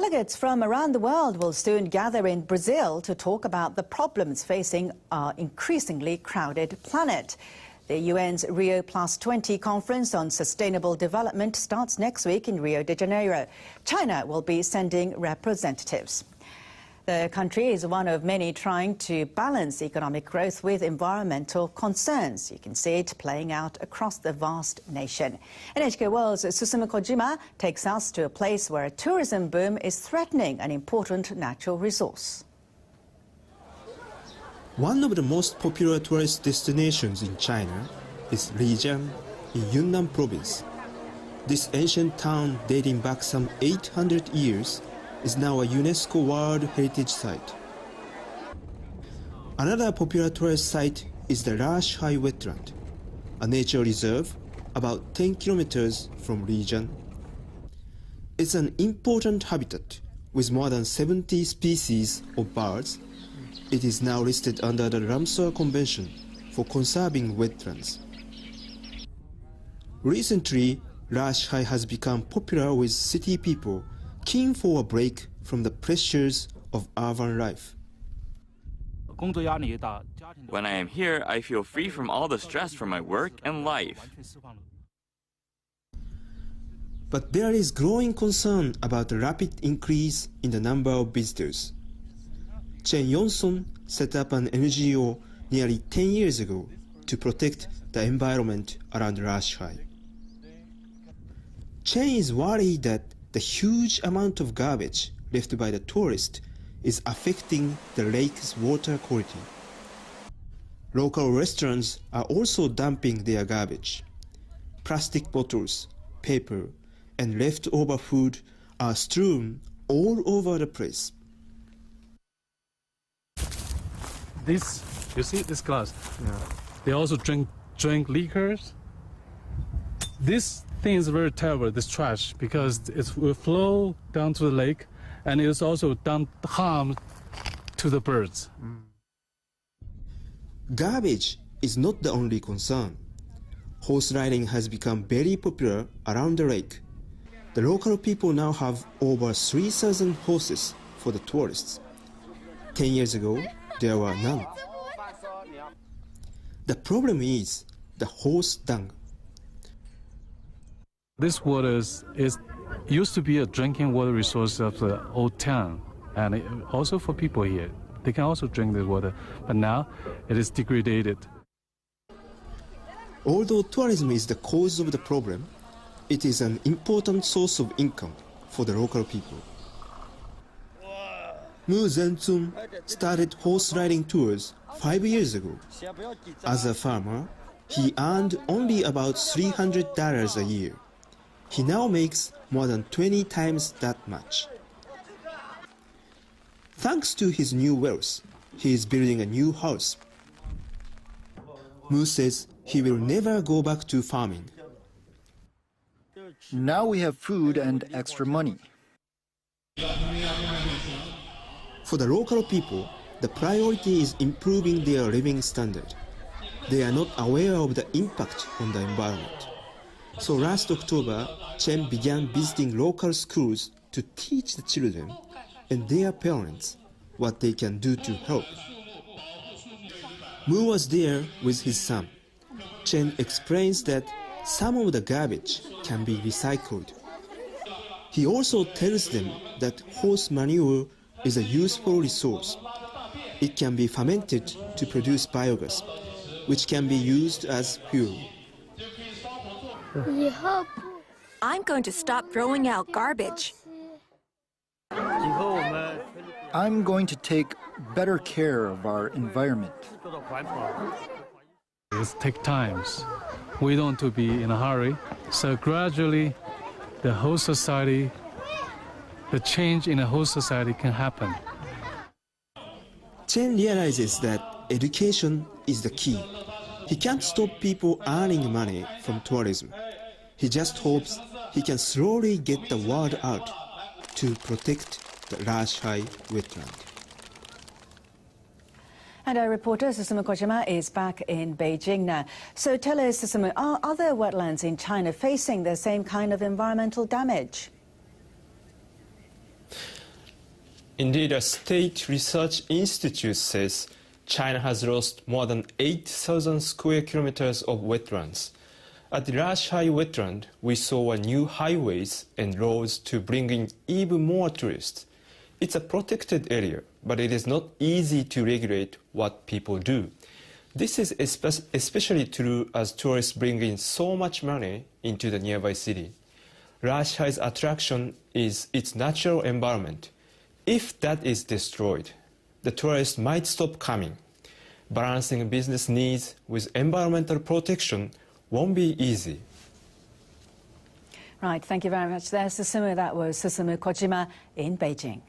Delegates from around the world will soon gather in Brazil to talk about the problems facing our increasingly crowded planet. The UN's Rio +20 conference on sustainable development starts next week in Rio de Janeiro. China will be sending representatives. The country is one of many trying to balance economic growth with environmental concerns. You can see it playing out across the vast nation. NHK World's Susumu Kojima takes us to a place where a tourism boom is threatening an important natural resource. One of the most popular tourist destinations in China is Lijiang in Yunnan province. This ancient town dating back some 800 years is now a UNESCO World Heritage Site. Another popular tourist site is the Rashai wetland, a nature reserve about 10 kilometers from Lijiang. It's an important habitat with more than 70 species of birds. It is now listed under the Ramsar Convention for conserving wetlands. Recently, Rashai has become popular with city people keen for a break from the pressures of urban life. When I am here, I feel free from all the stress from my work and life. But there is growing concern about the rapid increase in the number of visitors. Chen Yongsong set up an NGO nearly 10 years ago to protect the environment around Rashai. Chen is worried that the huge amount of garbage left by the tourists is affecting the lake's water quality. Local restaurants are also dumping their garbage. Plastic bottles, paper, and leftover food are strewn all over the place. This, you see this glass? Yeah. They also drink liquors. This thing is very terrible, this trash, because it will flow down to the lake and it is also done harm to the birds. Garbage is not the only concern. Horse riding has become very popular around the lake. The local people now have over 3,000 horses for the tourists. 10 years ago, there were none. The problem is the horse dung. This water used to be a drinking water resource of the old town, and also for people here. They can also drink this water, but now it is degraded. Although tourism is the cause of the problem, it is an important source of income for the local people. Mu Zhenzun started horse riding tours 5 years ago. As a farmer, he earned only about $300 a year. He now makes more than 20 times that much. Thanks to his new wealth, he is building a new house. Mu says he will never go back to farming. Now we have food and extra money. For the local people, the priority is improving their living standard. They are not aware of the impact on the environment. So last October, Chen began visiting local schools to teach the children and their parents what they can do to help. Mu was there with his son. Chen explains that some of the garbage can be recycled. He also tells them that horse manure is a useful resource. It can be fermented to produce biogas, which can be used as fuel. I'm going to stop throwing out garbage. I'm going to take better care of our environment. It takes time. We don't want to be in a hurry. So gradually, the whole society, the change in the whole society can happen. Chen realizes that education is the key. He can't stop people earning money from tourism. He just hopes he can slowly get the word out to protect the Rashai wetland. And our reporter Susumu Kojima is back in Beijing now. So tell us, Susumu, are other wetlands in China facing the same kind of environmental damage? Indeed, a state research institute says China has lost more than 8,000 square kilometers of wetlands. At the Rashai wetland, we saw new highways and roads to bring in even more tourists. It's a protected area, but it is not easy to regulate what people do. This is especially true as tourists bring in so much money into the nearby city. Rashai's attraction is its natural environment. If that is destroyed, the tourists might stop coming. Balancing business needs with environmental protection won't be easy. Right, thank you very much there, Susumu. That was Susumu Kojima in Beijing.